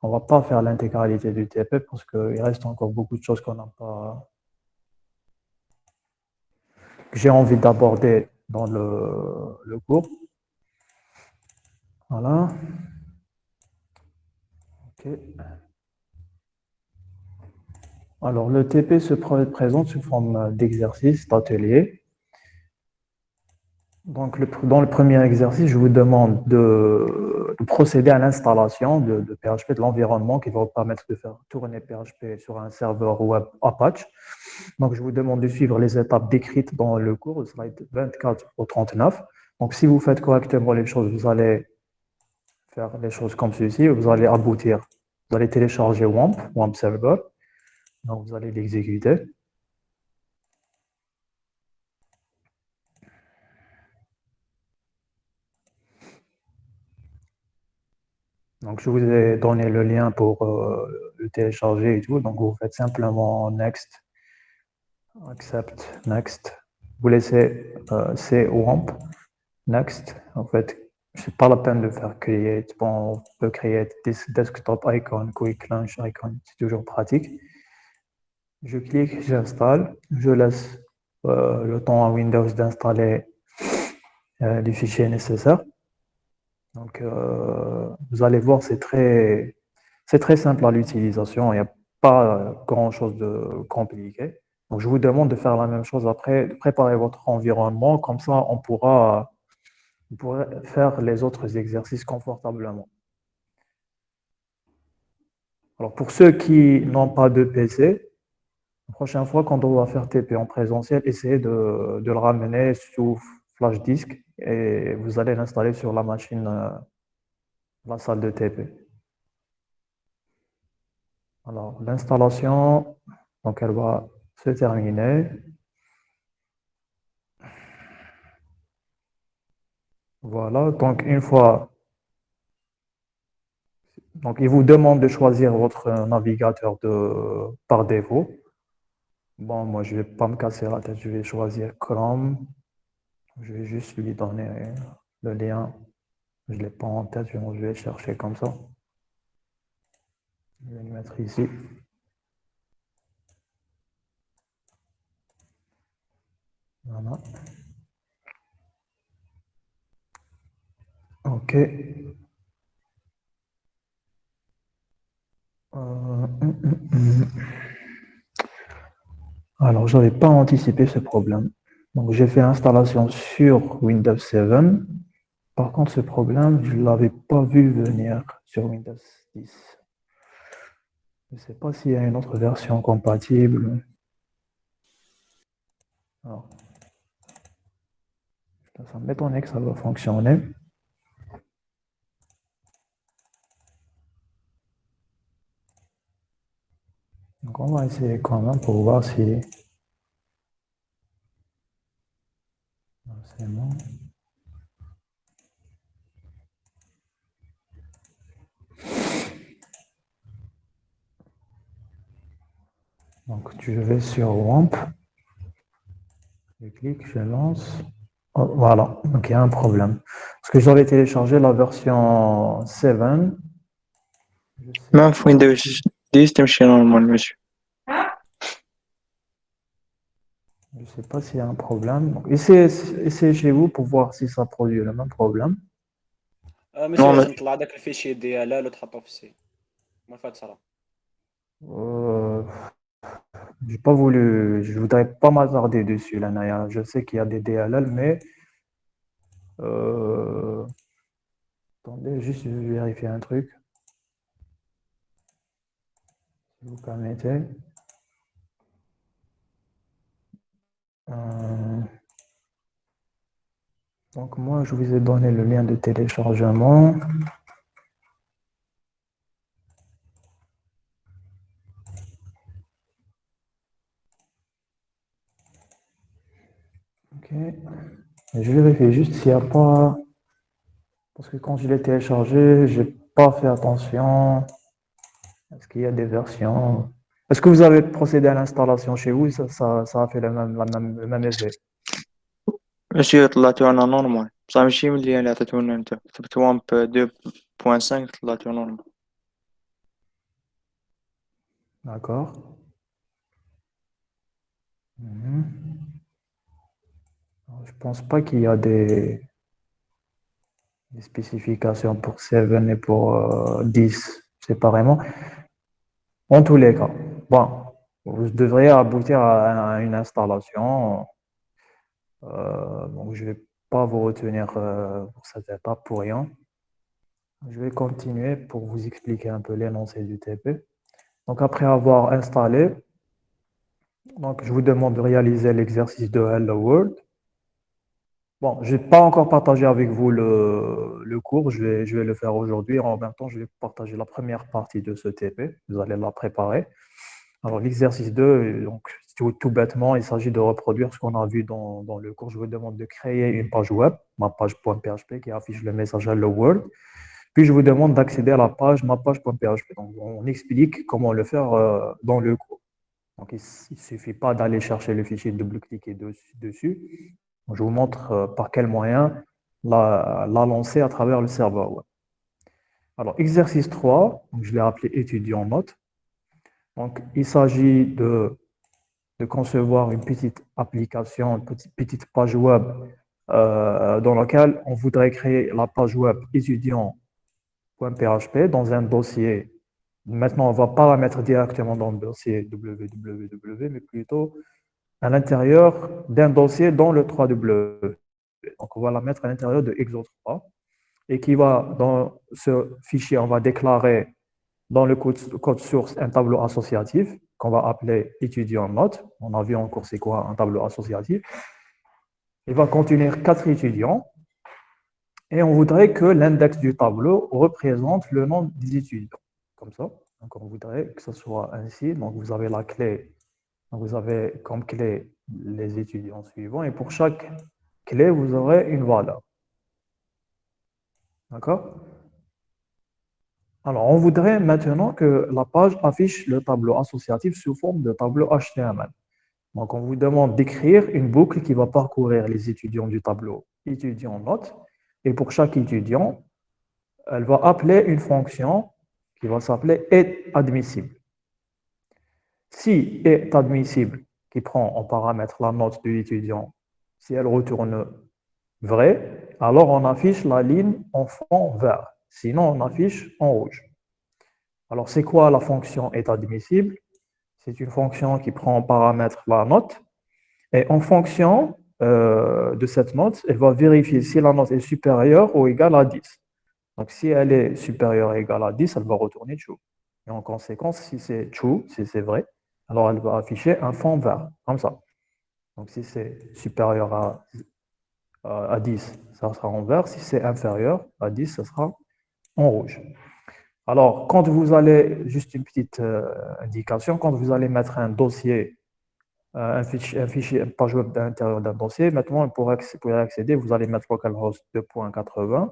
on va pas faire l'intégralité du TP parce qu'il reste encore beaucoup de choses qu'on n'a pas, que j'ai envie d'aborder dans le cours. Voilà. Ok. Alors, le TP se présente sous forme d'exercice, d'atelier. Donc, dans le premier exercice, je vous demande de procéder à l'installation de PHP, de l'environnement qui va vous permettre de faire tourner PHP sur un serveur web Apache. Donc, je vous demande de suivre les étapes décrites dans le cours, slide 24 au 39. Donc, si vous faites correctement les choses, vous allez faire les choses comme ceci, vous allez aboutir. Vous allez télécharger WAMP Server. Donc, vous allez l'exécuter. Donc, je vous ai donné le lien pour le télécharger et tout. Donc, vous faites simplement Next, Accept, Next. Vous laissez C WAMP, Next. En fait, c'est pas la peine de faire Create. Bon, on peut créer Desktop Icon, Quick Launch Icon. C'est toujours pratique. Je clique, j'installe. Je laisse le temps à Windows d'installer les fichiers nécessaires. Donc, vous allez voir, c'est très simple à l'utilisation. Il n'y a pas grand-chose de compliqué. Donc, je vous demande de faire la même chose après, de préparer votre environnement. Comme ça, on pourra faire les autres exercices confortablement. Alors, pour ceux qui n'ont pas de PC, la prochaine fois quand on va faire TP en présentiel, essayez de le ramener sous flash disk et vous allez l'installer sur la machine, la salle de TP. Alors, l'installation, donc elle va se terminer. Voilà, donc une fois, donc il vous demande de choisir votre navigateur par défaut. Bon, moi je vais pas me casser la tête, je vais choisir Chrome. Je vais juste lui donner le lien. Je ne l'ai pas en tête, je vais chercher comme ça. Je vais le mettre ici. Voilà. OK. Alors, je n'avais pas anticipé ce problème. Donc, j'ai fait l'installation sur Windows 7. Par contre, ce problème, je ne l'avais pas vu venir sur Windows 10. Je ne sais pas s'il y a une autre version compatible. Alors, ça m'étonne que ça va fonctionner. Donc, on va essayer quand même pour voir si c'est bon. Donc, je vais sur WAMP. Je clique, je lance. Oh, voilà, donc il y a un problème. Parce que j'avais téléchargé la version 7. ما في ويندوز 10 تمشي نورمال monsieur. Je ne sais pas s'il y a un problème. Donc, essayez chez vous pour voir si ça produit le même problème. مسيو Non, mais لازم تطلع داك الفيشي ديالها وتحطه في السي ما فات صرا. Euh, j'ai pas voulu, je voudrais pas m'attarder dessus, là, Naya. Je sais qu'il y a des DLL, mais attendez, juste je vais vérifier un truc, si vous permettez. Euh, donc moi, je vous ai donné le lien de téléchargement. Ok. Et je vérifie juste s'il n'y a pas, parce que quand je l'ai téléchargé, j'ai pas fait attention. Est-ce qu'il y a des versions? Est-ce que vous avez procédé à l'installation chez vous? Ça a fait le même effet. monsieur طلعتو أنا نورمال بصح ماشي من اللي عطيتو لنا نتا كتبت وامب .5 طلعته normal. D'accord. Mhm. Je pense pas qu'il y a des spécifications pour 7 et pour 10 séparément. En tous les cas, bon, vous devriez aboutir à une installation. Donc, je ne vais pas vous retenir pour cette étape pour rien. Je vais continuer pour vous expliquer un peu l'énoncé du TP. Donc, après avoir installé, donc, je vous demande de réaliser l'exercice de Hello World. Bon, je n'ai pas encore partagé avec vous le cours, je vais le faire aujourd'hui. En même temps, je vais partager la première partie de ce TP. Vous allez la préparer. Alors, l'exercice 2, donc, tout bêtement, il s'agit de reproduire ce qu'on a vu dans le cours. Je vous demande de créer une page web, ma page.php, qui affiche le message Hello World. Puis, je vous demande d'accéder à la page ma page.php. Donc, on explique comment le faire dans le cours. Donc, il ne suffit pas d'aller chercher le fichier, de double-cliquer dessus. Je vous montre par quel moyen la lancer à travers le serveur web. Alors, exercice 3, donc je l'ai appelé étudiant note. Donc, il s'agit de concevoir une petite application, une petite page web dans laquelle on voudrait créer la page web étudiant.php dans un dossier. Maintenant, on ne va pas la mettre directement dans le dossier www, mais plutôt à l'intérieur d'un dossier dans le 3W. Donc, on va la mettre à l'intérieur de Exo3 et qui va, dans ce fichier, on va déclarer dans le code source un tableau associatif qu'on va appeler étudiant note. On a vu en cours c'est quoi un tableau associatif. Il va contenir 4 étudiants et on voudrait que l'index du tableau représente le nom des étudiants. Comme ça. Donc, on voudrait que ce soit ainsi. Donc, vous avez la clé. Donc, vous avez comme clé les étudiants suivants et pour chaque clé, vous aurez une valeur. D'accord? Alors, on voudrait maintenant que la page affiche le tableau associatif sous forme de tableau HTML. Donc, on vous demande d'écrire une boucle qui va parcourir les étudiants du tableau étudiant note. Et pour chaque étudiant, elle va appeler une fonction qui va s'appeler admissible. Si est admissible, qui prend en paramètre la note de l'étudiant, si elle retourne vrai, alors on affiche la ligne en fond vert. Sinon, on affiche en rouge. Alors, c'est quoi la fonction est admissible? C'est une fonction qui prend en paramètre la note. Et en fonction de cette note, elle va vérifier si la note est supérieure ou égale à 10. Donc, si elle est supérieure ou égale à 10, elle va retourner true. Et en conséquence, si c'est true, si c'est vrai, alors elle va afficher un fond vert, comme ça. Donc, si c'est supérieur à 10, ça sera en vert. Si c'est inférieur à 10, ça sera en rouge. Alors, quand vous allez, juste une petite indication, quand vous allez mettre un dossier, un fichier, une page web à l'intérieur d'un dossier, maintenant, pour y accéder, vous allez mettre localhost 2.80,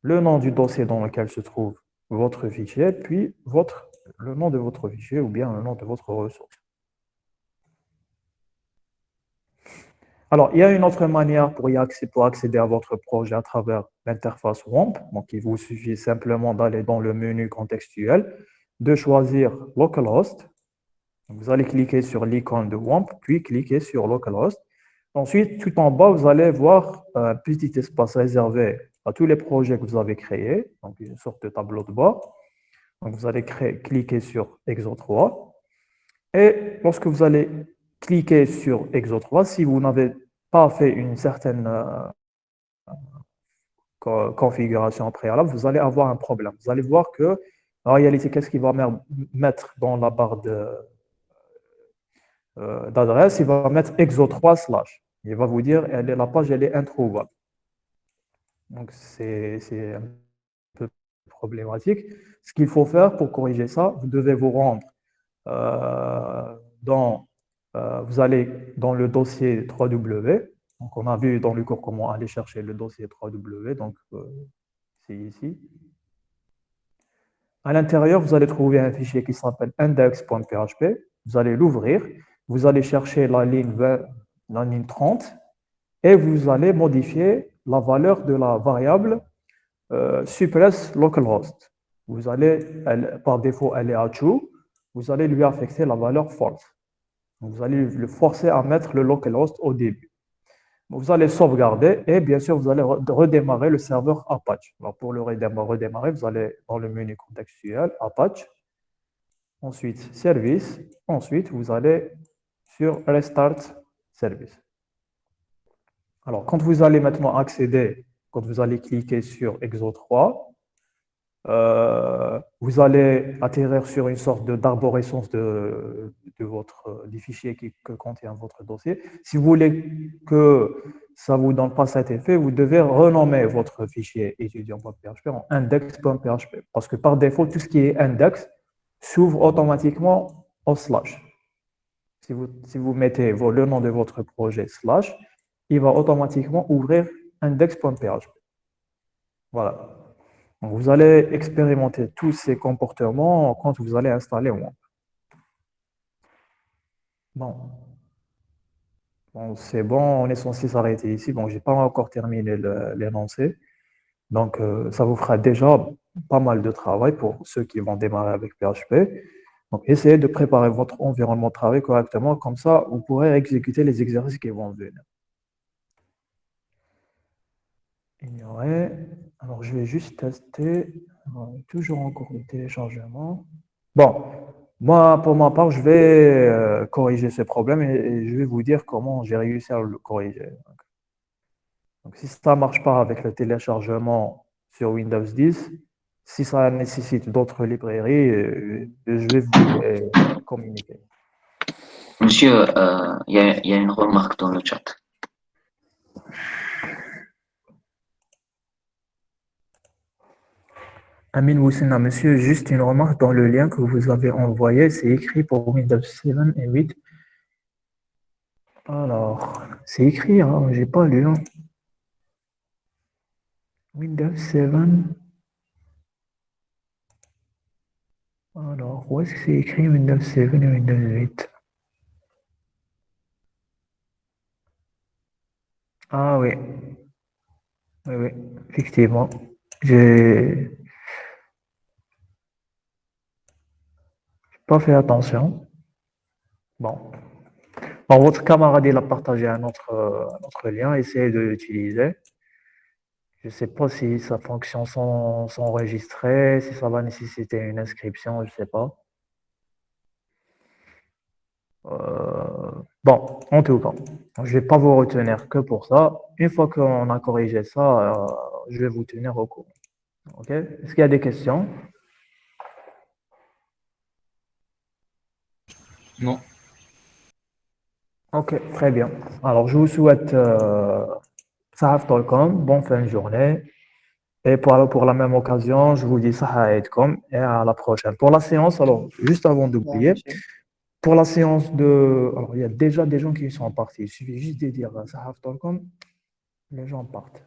le nom du dossier dans lequel se trouve votre fichier, puis le nom de votre fichier ou bien le nom de votre ressource. Alors, il y a une autre manière pour accéder à votre projet à travers l'interface WAMP. Donc, il vous suffit simplement d'aller dans le menu contextuel, de choisir localhost. Vous allez cliquer sur l'icône de WAMP, puis cliquer sur localhost. Ensuite, tout en bas, vous allez voir un petit espace réservé à tous les projets que vous avez créés, donc une sorte de tableau de bord. Donc, vous allez cliquer sur Exo3. Et lorsque vous allez cliquer sur Exo3, si vous n'avez pas fait une certaine configuration préalable, vous allez avoir un problème. Vous allez voir que, en réalité, qu'est-ce qu'il va mettre dans la barre d'adresse? Il va mettre Exo3 /. Il va vous dire, la page, elle est introuvable. Donc, c'est un peu problématique. Ce qu'il faut faire pour corriger ça, vous devez vous rendre vous allez dans le dossier 3W. Donc, on a vu dans le cours comment aller chercher le dossier 3W. Donc, c'est ici. À l'intérieur, vous allez trouver un fichier qui s'appelle index.php. Vous allez l'ouvrir. Vous allez chercher la ligne 30 et vous allez modifier la valeur de la variable suppress localhost. Vous allez, par défaut, aller à true. Vous allez lui affecter la valeur false. Donc, vous allez le forcer à mettre le localhost au début. Vous allez sauvegarder et bien sûr, vous allez redémarrer le serveur Apache. Alors, pour le redémarrer, vous allez dans le menu contextuel, Apache, ensuite Service, ensuite vous allez sur Restart Service. Alors, quand vous allez maintenant accéder, quand vous allez cliquer sur Exo 3, vous allez atterrir sur une sorte d'arborescence des fichiers que contient votre dossier. Si vous voulez que ça ne vous donne pas cet effet, vous devez renommer votre fichier étudiant.php en index.php. Parce que par défaut, tout ce qui est index s'ouvre automatiquement au slash. Si vous mettez le nom de votre projet slash, il va automatiquement ouvrir index.php. Voilà. Donc, vous allez expérimenter tous ces comportements quand vous allez installer WAMP. Bon, c'est bon, on est censé s'arrêter ici. Bon, je n'ai pas encore terminé l'énoncé. Donc, ça vous fera déjà pas mal de travail pour ceux qui vont démarrer avec PHP. Donc, essayez de préparer votre environnement de travail correctement. Comme ça, vous pourrez exécuter les exercices qui vont venir. Ignorer. Alors, je vais juste tester. Toujours en cours de téléchargement. Bon, moi, pour ma part, je vais corriger ce problème et je vais vous dire comment j'ai réussi à le corriger. Donc, si ça ne marche pas avec le téléchargement sur Windows 10, si ça nécessite d'autres librairies, je vais vous les communiquer. Monsieur, il y a une remarque dans le chat. Amin Woussina, monsieur, juste une remarque dans le lien que vous avez envoyé, c'est écrit pour Windows 7 et 8. Alors, c'est écrit, hein, j'ai pas lu. Hein. Windows 7. Alors, où est-ce que c'est écrit Windows 7 et Windows 8? Ah oui. Oui, effectivement. J'ai pas fait attention. Bon. Bon, votre camarade, il a partagé un autre lien, essayez de l'utiliser. Je ne sais pas si sa fonction sont enregistrées, si ça va nécessiter une inscription, je ne sais pas. Bon, en tout cas, je ne vais pas vous retenir que pour ça. Une fois qu'on a corrigé ça, je vais vous tenir au courant. OK? Est-ce qu'il y a des questions? Non. OK, très bien. Alors, je vous souhaite Sahaf Tolkom, bonne fin de journée. Et pour la même occasion, je vous dis Saha Aidkom et à la prochaine. Pour la séance, alors, juste avant d'oublier, pour la séance de... Alors, il y a déjà des gens qui sont partis. Il suffit juste de dire Sahaf Tolkom, les gens partent.